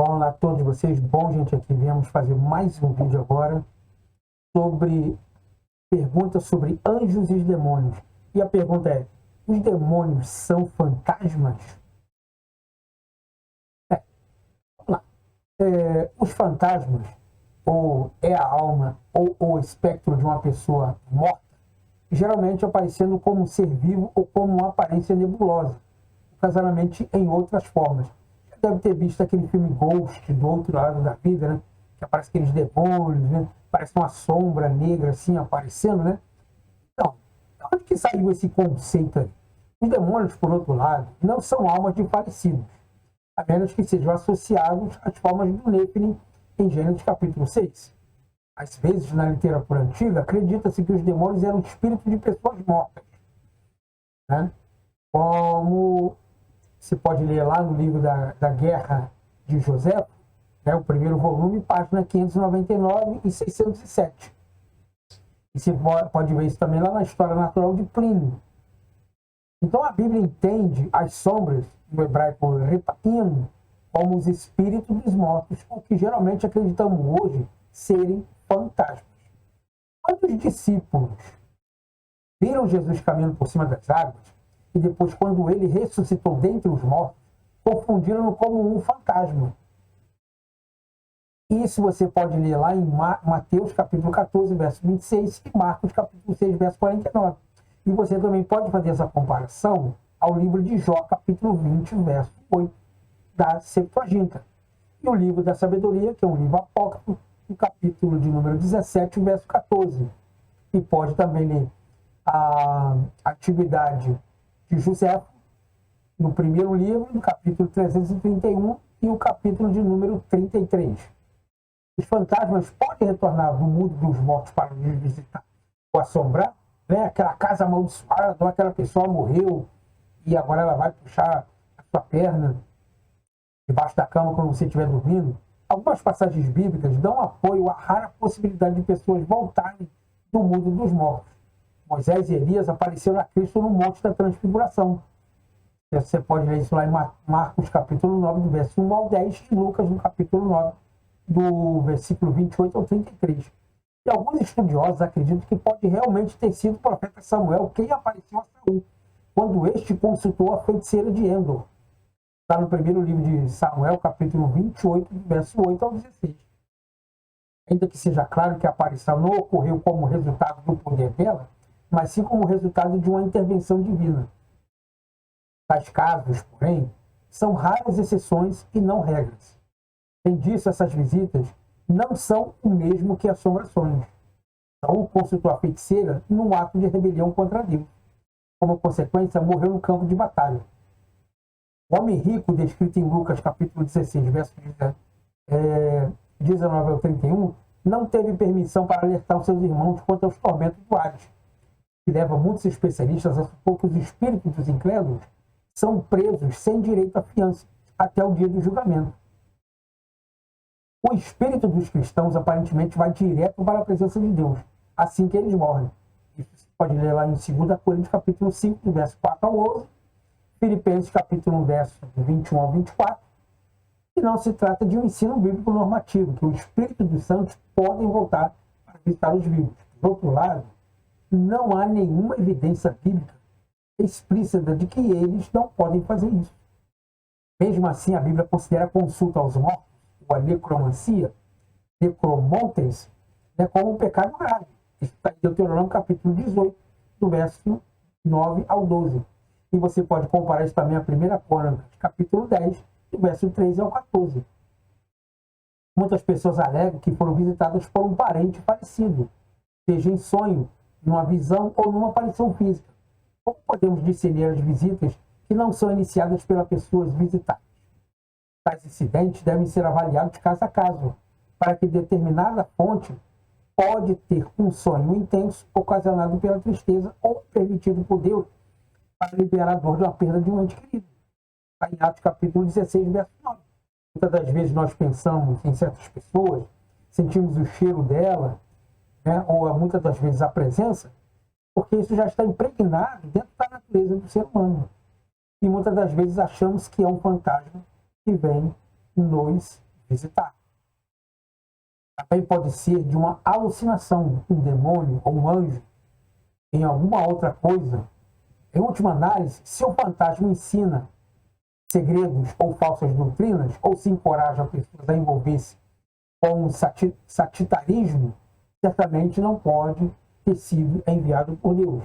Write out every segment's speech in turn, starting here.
Olá a todos vocês. Bom, gente, aqui viemos fazer mais um vídeo agora sobre perguntas sobre anjos e demônios. E a pergunta é: os demônios são fantasmas? Vamos lá. Os fantasmas, ou é a alma, ou o espectro de uma pessoa morta, geralmente aparecendo como um ser vivo ou como uma aparência nebulosa, ocasionalmente em outras formas. Deve ter visto aquele filme Ghost, do outro lado da vida, né? Que aparece aqueles demônios, né? Parece uma sombra negra assim aparecendo, né? Então, de onde que saiu esse conceito aí? Os demônios, por outro lado, não são almas de falecidos, a menos que sejam associados às formas do Nephilim em Gênesis capítulo 6. Às vezes, na literatura antiga, acredita-se que os demônios eram espíritos de pessoas mortas, né? Como você pode ler lá no livro da Guerra de José, né, o primeiro volume, página 599 e 607. E você pode ver isso também lá na História Natural de Plínio. Então a Bíblia entende as sombras, no hebraico repaim, como os espíritos dos mortos, o que geralmente acreditamos hoje serem fantasmas. Quando os discípulos viram Jesus caminhando por cima das águas, e depois, quando ele ressuscitou dentre os mortos, confundiram-no como um fantasma. Isso você pode ler lá em Mateus capítulo 14, verso 26 e Marcos capítulo 6, verso 49. E você também pode fazer essa comparação ao livro de Jó, capítulo 20, verso 8, da Septuaginta. E o livro da Sabedoria, que é um livro apócrifo, no capítulo de número 17, verso 14. E pode também ler a Atividade de José, no primeiro livro, no capítulo 331 e o capítulo de número 33. Os fantasmas podem retornar do mundo dos mortos para nos visitar ou assombrar, né? Aquela casa amaldiçoada, ou aquela pessoa morreu e agora ela vai puxar a sua perna debaixo da cama quando você estiver dormindo. Algumas passagens bíblicas dão apoio à rara possibilidade de pessoas voltarem do mundo dos mortos. Moisés e Elias apareceram a Cristo no Monte da Transfiguração. Você pode ler isso lá em Marcos capítulo 9, do verso 1 ao 10, e Lucas no capítulo 9, do versículo 28 ao 33. E alguns estudiosos acreditam que pode realmente ter sido o profeta Samuel quem apareceu a Saul, quando este consultou a feiticeira de Endor. Está no primeiro livro de Samuel, capítulo 28, do verso 8 ao 16. Ainda que seja claro que a aparição não ocorreu como resultado do poder dela, mas sim como resultado de uma intervenção divina. Tais casos, porém, são raras exceções e não regras. Além disso, essas visitas não são o mesmo que assombrações. Saul consultou a feiticeira num ato de rebelião contra Deus. Como consequência, morreu no campo de batalha. O homem rico, descrito em Lucas capítulo 16, versos 19 ao 31, não teve permissão para alertar os seus irmãos quanto aos tormentos do Hades, que leva muitos especialistas a supor que os espíritos dos incrédulos são presos sem direito à fiança até o dia do julgamento. O espírito dos cristãos aparentemente vai direto para a presença de Deus, assim que eles morrem. Isso você pode ler lá em 2 Coríntios capítulo 5, do verso 4 ao 11, Filipenses capítulo 1, verso 21 ao 24, e não se trata de um ensino bíblico normativo, que o espírito dos santos podem voltar para visitar os vivos. Por outro lado, não há nenhuma evidência bíblica explícita de que eles não podem fazer isso. Mesmo assim, a Bíblia considera a consulta aos mortos, ou a necromancia, necromontes, como um pecado grave. Isso está em Deuteronômio capítulo 18, do verso 9 ao 12. E você pode comparar isso também a 1 Crônicas, capítulo 10, do verso 13 ao 14. Muitas pessoas alegam que foram visitadas por um parente falecido, seja em sonho, numa visão ou numa aparição física. Como podemos discernir as visitas que não são iniciadas pelas pessoas visitadas? Tais incidentes devem ser avaliados de caso a caso, para que determinada fonte pode ter um sonho intenso ocasionado pela tristeza ou permitido por Deus para liberar a dor de uma perda de um ente querido. Está em Atos capítulo 16, verso 9. Muitas das vezes nós pensamos em certas pessoas, sentimos o cheiro dela, né, ou muitas das vezes a presença, porque isso já está impregnado dentro da natureza do ser humano. E muitas das vezes achamos que é um fantasma que vem nos visitar. Também pode ser de uma alucinação, um demônio ou um anjo em alguma outra coisa. Em última análise, se o fantasma ensina segredos ou falsas doutrinas, ou se encoraja pessoas a envolver-se com um satitarismo, certamente não pode ter sido enviado por Deus.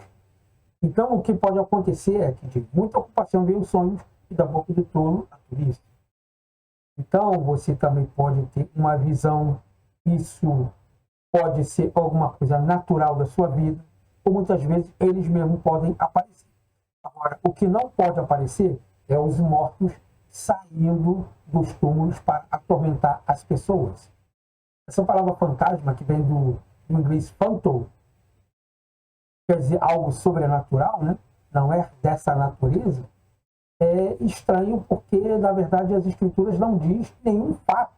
Então, o que pode acontecer é que de muita ocupação vem os sonhos e da boca do tolo a tolice. Então, você também pode ter uma visão, isso pode ser alguma coisa natural da sua vida, ou muitas vezes eles mesmos podem aparecer. Agora, o que não pode aparecer é os mortos saindo dos túmulos para atormentar as pessoas. Essa palavra fantasma, que vem do inglês phantom, quer dizer algo sobrenatural, né? Não é dessa natureza, é estranho porque, na verdade, as escrituras não diz nenhum fato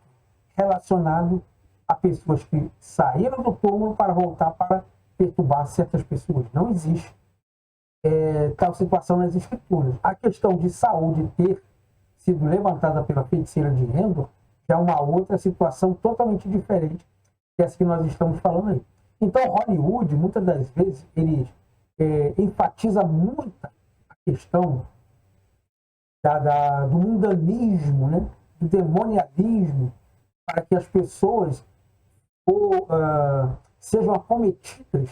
relacionado a pessoas que saíram do túmulo para voltar para perturbar certas pessoas. Não existe tal situação nas escrituras. A questão de saúde ter sido levantada pela feiticeira de Endor é uma outra situação totalmente diferente dessa que nós estamos falando aí. Então, Hollywood, muitas das vezes, ele enfatiza muito a questão do mundanismo, né? Do demonialismo, para que as pessoas sejam acometidas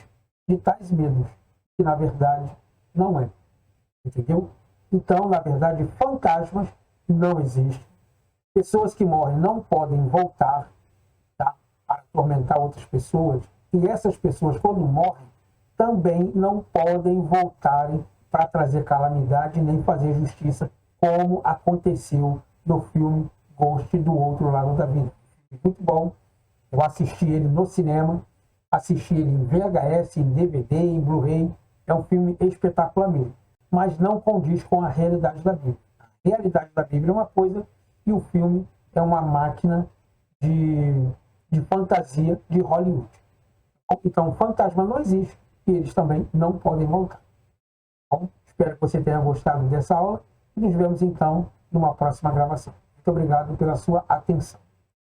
de tais medos, que na verdade não é. Entendeu? Então, na verdade, fantasmas não existem. Pessoas que morrem não podem voltar, tá, a atormentar outras pessoas. E essas pessoas, quando morrem, também não podem voltarem para trazer calamidade nem fazer justiça, como aconteceu no filme Ghost do Outro Lado da Vida. Muito bom. Eu assisti ele no cinema, assisti ele em VHS, em DVD, em Blu-ray. É um filme espetacular mesmo. Mas não condiz com a realidade da Bíblia. A realidade da Bíblia é uma coisa e o filme é uma máquina de fantasia de Hollywood. Então, o fantasma não existe e eles também não podem voltar. Bom, espero que você tenha gostado dessa aula e nos vemos então numa próxima gravação. Muito obrigado pela sua atenção.